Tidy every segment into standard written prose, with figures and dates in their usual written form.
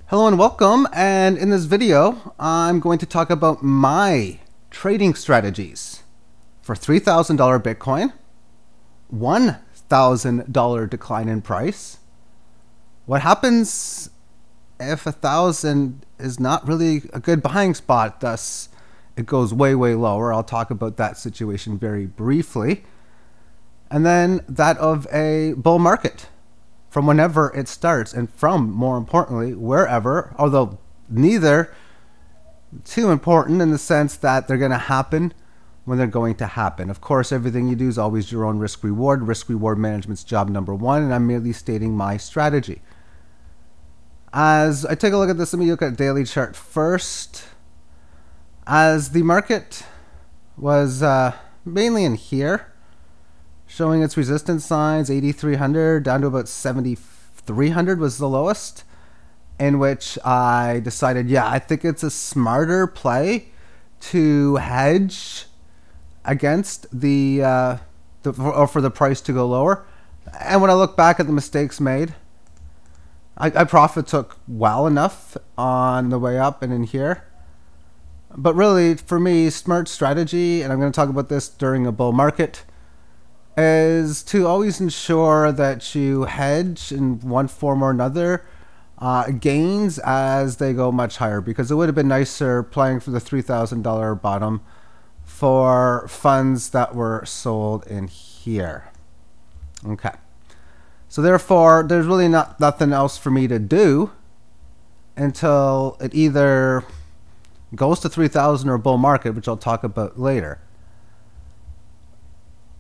Hello and welcome, and in this video I'm going to talk about my trading strategies for $3,000 Bitcoin, $1,000 decline in price. What happens if 1,000 is not really a good buying spot, thus it goes way lower? I'll talk about that situation very briefly. And then that of a bull market, from whenever it starts and from, more importantly, wherever, although neither too important in the sense that they're going to happen when they're going to happen. Of course, everything you do is always your own risk reward. Risk reward management's job number one, and I'm merely stating my strategy. As I take a look at this, let me look at daily chart first. As the market was mainly in here, showing its resistance signs, 8,300 down to about 7,300 was the lowest, in which I decided, yeah, I think it's a smarter play to hedge against or for the price to go lower. And when I look back at the mistakes made, I profit took well enough on the way up and in here. But really, for me, smart strategy, and I'm going to talk about this during a bull market, is to always ensure that you hedge in one form or another gains as they go much higher, because it would have been nicer playing for the $3,000 bottom for funds that were sold in here. Okay, so therefore there's really nothing else for me to do until it either goes to 3,000 or bull market, which I'll talk about later.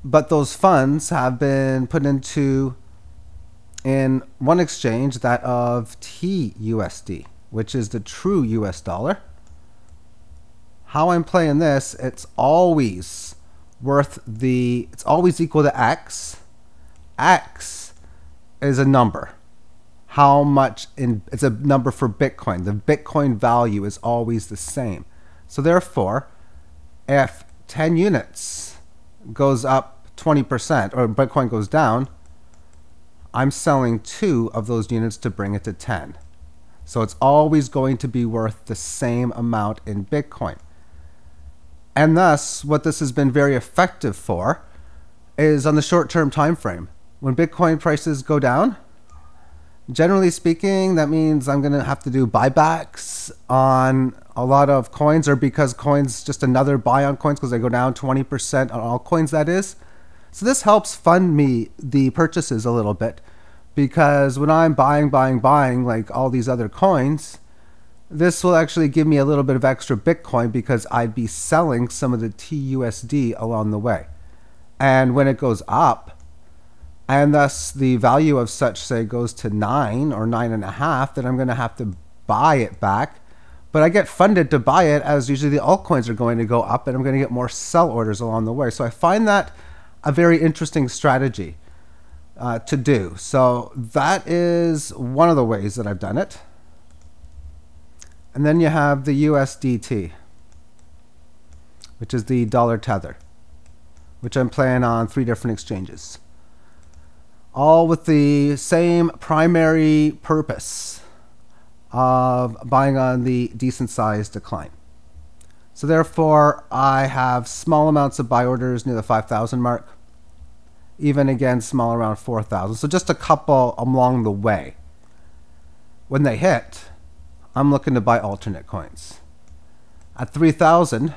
But those funds have been put into in one exchange, that of TUSD, which is the true US dollar. How I'm playing this, it's always it's always equal to X. X is a number. How much it's a number for Bitcoin. The Bitcoin value is always the same. So therefore, if 10 units goes up 20% or Bitcoin goes down, I'm selling 2 of those units to bring it to 10. So it's always going to be worth the same amount in Bitcoin. And thus, what this has been very effective for is on the short-term time frame. When Bitcoin prices go down, generally speaking, that means I'm going to have to do buybacks on a lot of coins, or because coins, just another buy on coins because they go down 20% on all coins, that is. So this helps fund me the purchases a little bit, because when I'm buying like all these other coins, this will actually give me a little bit of extra Bitcoin because I'd be selling some of the TUSD along the way. And when it goes up, and thus the value of such, say, goes to 9 or 9.5, then I'm going to have to buy it back. But I get funded to buy it as usually the altcoins are going to go up, and I'm going to get more sell orders along the way. So I find that a very interesting strategy to do. So that is one of the ways that I've done it. And then you have the USDT, which is the dollar tether, which I'm playing on 3 different exchanges, all with the same primary purpose of buying on the decent size decline. So therefore, I have small amounts of buy orders near the 5,000 mark, even again small around 4,000. So just a couple along the way. When they hit, I'm looking to buy alternate coins. At 3,000,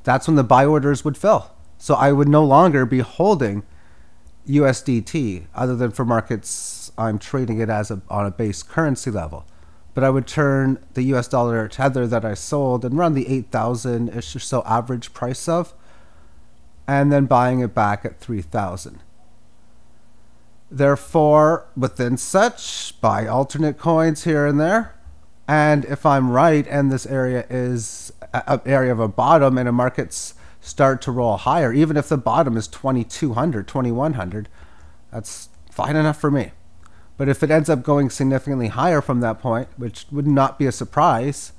that's when the buy orders would fill. So I would no longer be holding USDT, other than for markets I'm trading it as on a base currency level. But I would turn the US dollar tether that I sold and run the 8,000-ish or so average price of, and then buying it back at 3,000. Therefore, within such, buy alternate coins here and there. And if I'm right, and this area is an area of a bottom, and the markets start to roll higher, even if the bottom is 2,200, 2,100, that's fine enough for me. But if it ends up going significantly higher from that point, which would not be a surprise,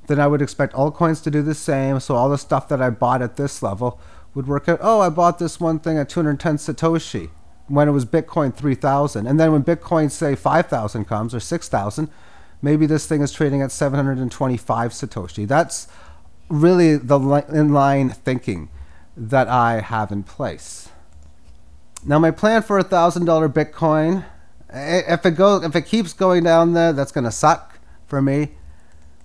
then I would expect altcoins to do the same. So all the stuff that I bought at this level would work out. Oh, I bought this one thing at 210 Satoshi when it was Bitcoin 3,000. And then when Bitcoin, say, 5,000 comes, or 6,000, maybe this thing is trading at 725 Satoshi. That's really the inline thinking that I have in place. Now my plan for $1,000 Bitcoin, if it keeps going down there, that's going to suck for me,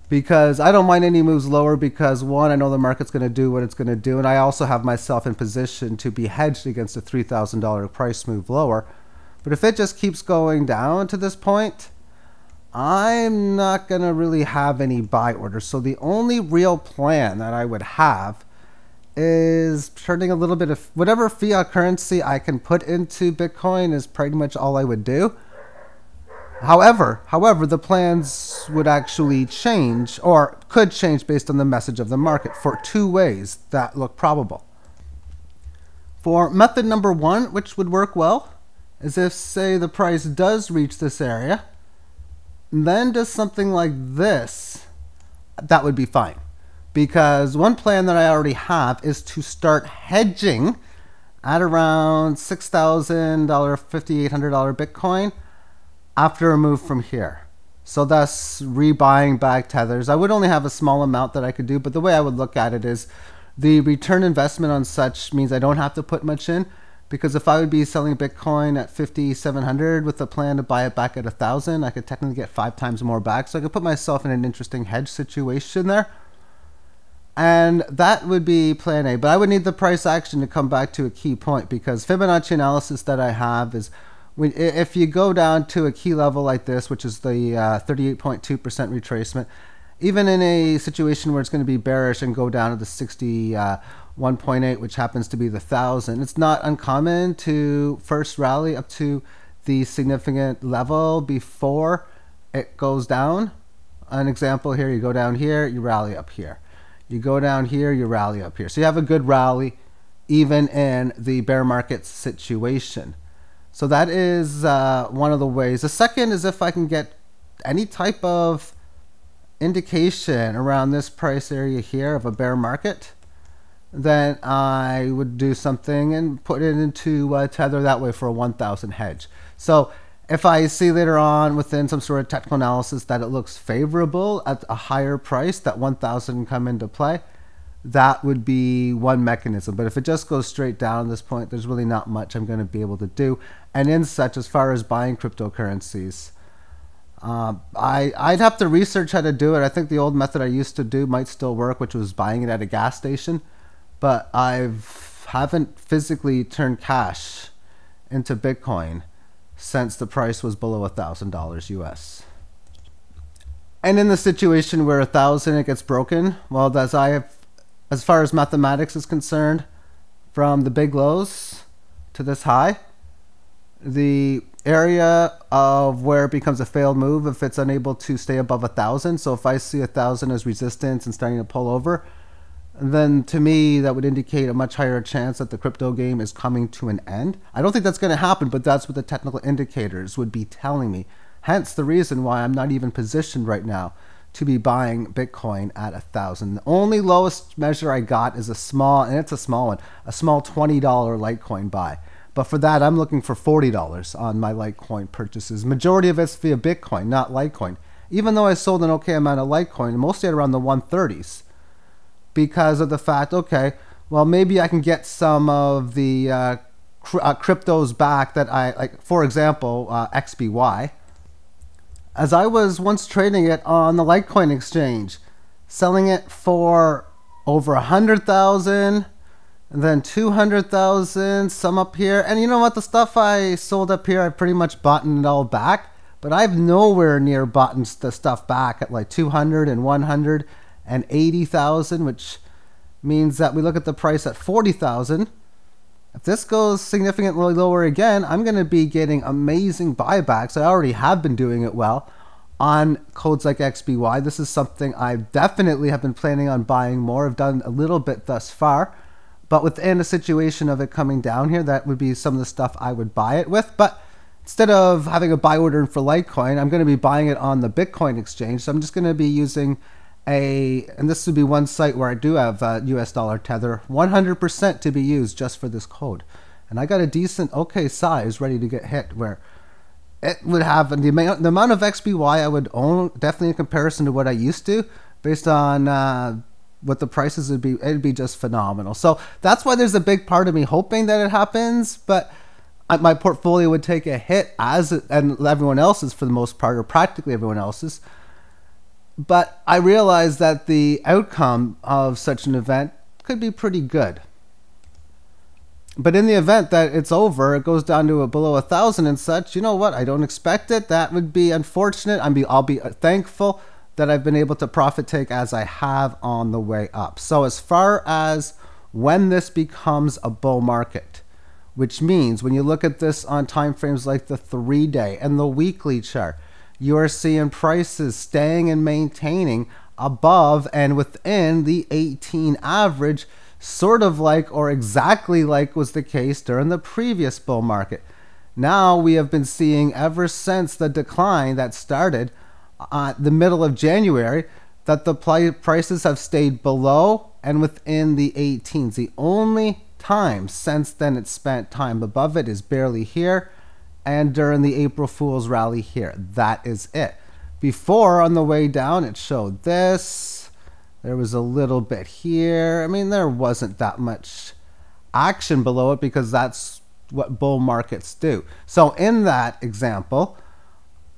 because I don't mind any moves lower, because one, I know the market's going to do what it's going to do, and I also have myself in position to be hedged against a $3,000 price move lower. But if it just keeps going down to this point, I'm not going to really have any buy orders. So the only real plan that I would have is turning a little bit of whatever fiat currency I can put into Bitcoin is pretty much all I would do. However, the plans would actually change, or could change based on the message of the market, for two ways that look probable. For method number one, which would work well, is if, say, the price does reach this area, then does something like this, that would be fine. Because one plan that I already have is to start hedging at around $6,000, $5,800 Bitcoin after a move from here. So thus rebuying back tethers. I would only have a small amount that I could do, but the way I would look at it is the return investment on such means I don't have to put much in. Because if I would be selling Bitcoin at 5,700 with a plan to buy it back at 1,000, I could technically get 5 times more back. So I could put myself in an interesting hedge situation there. And that would be plan A. But I would need the price action to come back to a key point, because Fibonacci analysis that I have is if you go down to a key level like this, which is the 38.2% retracement, even in a situation where it's going to be bearish and go down to the 61.8, which happens to be the 1,000, it's not uncommon to first rally up to the significant level before it goes down. An example here, you go down here, you rally up here. You go down here, you rally up here. So you have a good rally even in the bear market situation. So that is one of the ways. The second is if I can get any type of indication around this price area here of a bear market, then I would do something and put it into Tether that way for a 1,000 hedge. So if I see later on within some sort of technical analysis that it looks favorable at a higher price, that 1,000 can come into play, that would be one mechanism. But if it just goes straight down at this point, there's really not much I'm going to be able to do. And in such, as far as buying cryptocurrencies, I'd have to research how to do it. I think the old method I used to do might still work, which was buying it at a gas station. But I haven't physically turned cash into Bitcoin since the price was below $1,000 US. And in the situation where 1,000 it gets broken, well, as far as mathematics is concerned, from the big lows to this high, the area of where it becomes a failed move if it's unable to stay above 1,000. So if I see 1,000 as resistance and starting to pull over, then to me that would indicate a much higher chance that the crypto game is coming to an end. I don't think that's going to happen, but that's what the technical indicators would be telling me. Hence the reason why I'm not even positioned right now to be buying Bitcoin at 1,000. The only lowest measure I got is a small, and it's a small one, a small $20 Litecoin buy. But for that, I'm looking for $40 on my Litecoin purchases. Majority of it's via Bitcoin, not Litecoin. Even though I sold an okay amount of Litecoin, mostly at around the 130s. Because of the fact, okay, well, maybe I can get some of the cryptos back that I, like, for example, XBY. As I was once trading it on the Litecoin exchange, selling it for over 100,000, and then 200,000, some up here. And you know what? The stuff I sold up here, I pretty much bought it all back. But I've nowhere near bought the stuff back at like 200 and 100 and 80,000, which means that we look at the price at 40,000. If this goes significantly lower again, I'm going to be getting amazing buybacks. I already have been doing it well on codes like XBY. This is something I definitely have been planning on buying more. I've done a little bit thus far. But within a situation of it coming down here, that would be some of the stuff I would buy it with. But instead of having a buy order for Litecoin, I'm going to be buying it on the Bitcoin exchange. So I'm just going to be using and this would be one site where I do have US dollar tether, 100% to be used just for this code. And I got a decent, okay size ready to get hit, where it would have the amount of XBY I would own, definitely in comparison to what I used to, based on what the prices would be. It'd be just phenomenal. So that's why there's a big part of me hoping that it happens, but my portfolio would take a hit, and everyone else's for the most part, or practically everyone else's. But I realize that the outcome of such an event could be pretty good. But in the event that it's over, it goes down to below 1,000 and such, you know what? I don't expect it. That would be unfortunate. I'll be thankful that I've been able to profit take as I have on the way up. So as far as when this becomes a bull market, which means when you look at this on time frames like the 3-day and the weekly chart, you are seeing prices staying and maintaining above and within the 18 average, sort of like or exactly like was the case during the previous bull market. Now we have been seeing ever since the decline that started the middle of January that the prices have stayed below and within the 18s. The only time since then it's spent time above it is barely here and during the April Fool's rally here. That is it. Before, on the way down, it showed this. There was a little bit here. I mean, there wasn't that much action below it because that's what bull markets do. So in that example,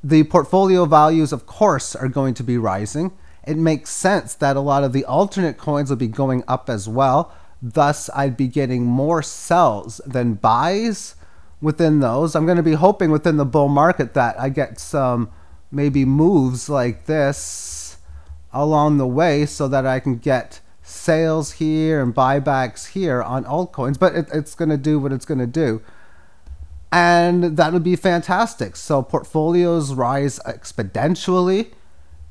the portfolio values, of course, are going to be rising. It makes sense that a lot of the alternate coins will be going up as well. Thus, I'd be getting more sells than buys within those. I'm going to be hoping within the bull market that I get some maybe moves like this along the way so that I can get sales here and buybacks here on altcoins. But it's going to do what it's going to do. And that would be fantastic. So portfolios rise exponentially.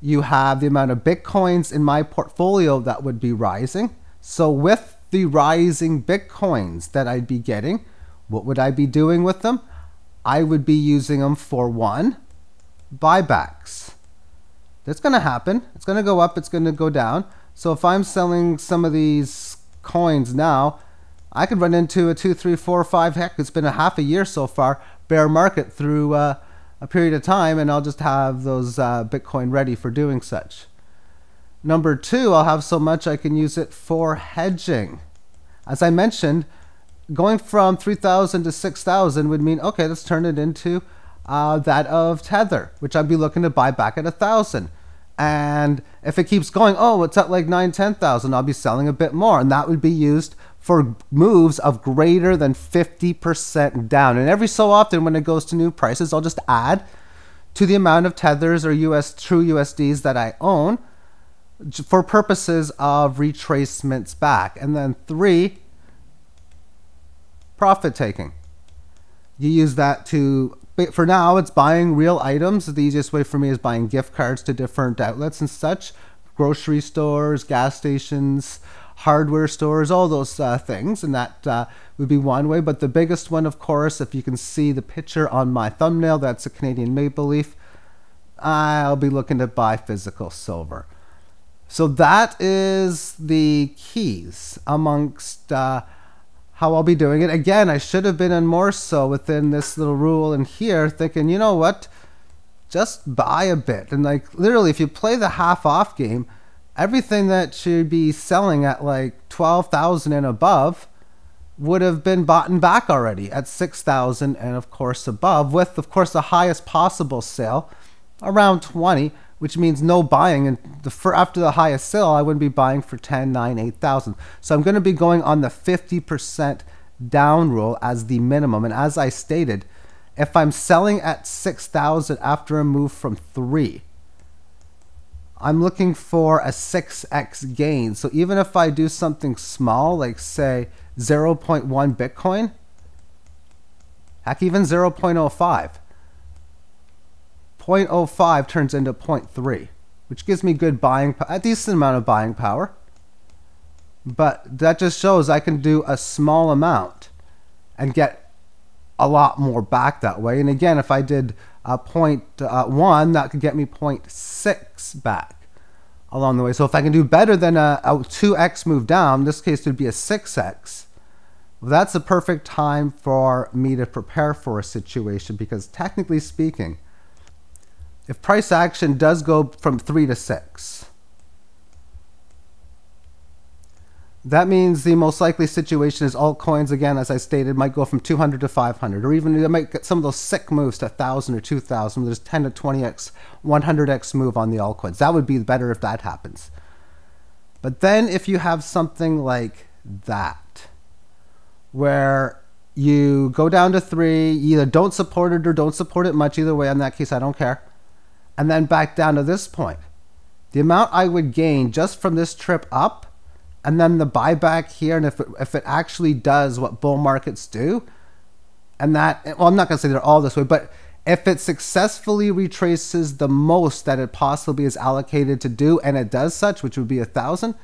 You have the amount of Bitcoins in my portfolio that would be rising. So with the rising Bitcoins that I'd be getting, what would I be doing with them? I would be using them for one, buybacks. That's going to happen. It's going to go up. It's going to go down. So if I'm selling some of these coins now, I could run into a 2, 3, 4, 5, heck, it's been a half a year so far, bear market through a period of time, and I'll just have those Bitcoin ready for doing such. Number two, I'll have so much I can use it for hedging. As I mentioned, going from 3,000 to 6,000 would mean, okay, let's turn it into that of Tether, which I'd be looking to buy back at 1,000. And if it keeps going, oh, it's at like 9,000, 10,000, I'll be selling a bit more. And that would be used for moves of greater than 50% down. And every so often when it goes to new prices, I'll just add to the amount of Tethers or true USDs that I own for purposes of retracements back. And then 3, profit taking. You use that to, for now, it's buying real items. The easiest way for me is buying gift cards to different outlets and such, grocery stores, gas stations, hardware stores, all those things. And that would be one way. But the biggest one, of course, if you can see the picture on my thumbnail, that's a Canadian Maple Leaf. I'll be looking to buy physical silver. So that is the keys amongst how I'll be doing it. Again, I should have been in more so within this little rule in here, thinking, you know what, just buy a bit. And like literally, if you play the half off game, everything that should be selling at like 12,000 and above would have been bought and back already at 6,000 and of course above, with of course the highest possible sale around 20, which means no buying. And after the highest sale, I wouldn't be buying for 10, 9, 8,000. So I'm going to be going on the 50% down rule as the minimum. And as I stated, if I'm selling at 6,000 after a move from 3, I'm looking for a 6x gain. So even if I do something small, like say 0.1 Bitcoin, heck, even 0.05, 0.05 turns into 0.3, which gives me good buying, a decent amount of buying power. But that just shows I can do a small amount and get a lot more back that way. And again, if I did 0.1, that could get me 0.6 back along the way. So if I can do better than a 2x move down, in this case it would be a 6x, Well, that's a perfect time for me to prepare for a situation, because technically speaking, if price action does go from 3 to 6, that means the most likely situation is altcoins, again, as I stated, might go from 200 to 500, or even they might get some of those sick moves to 1,000 or 2,000. There's 10 to 20x, 100x move on the altcoins. That would be better if that happens. But then if you have something like that, where you go down to 3, either don't support it or don't support it much, either way, in that case, I don't care, and then back down to this point, the amount I would gain just from this trip up, and then the buyback here, and if it actually does what bull markets do, and that, well, I'm not going to say they're all this way, but if it successfully retraces the most that it possibly is allocated to do, and it does such, which would be 1,000,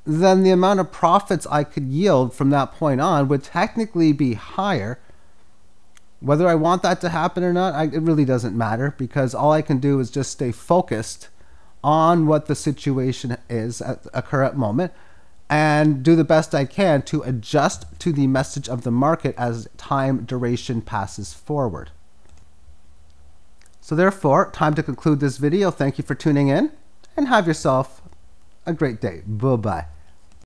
then the amount of profits I could yield from that point on would technically be higher. Whether I want that to happen or not, it really doesn't matter, because all I can do is just stay focused on what the situation is at a current moment and do the best I can to adjust to the message of the market as time duration passes forward. So therefore, time to conclude this video. Thank you for tuning in, and have yourself a great day. Bye-bye.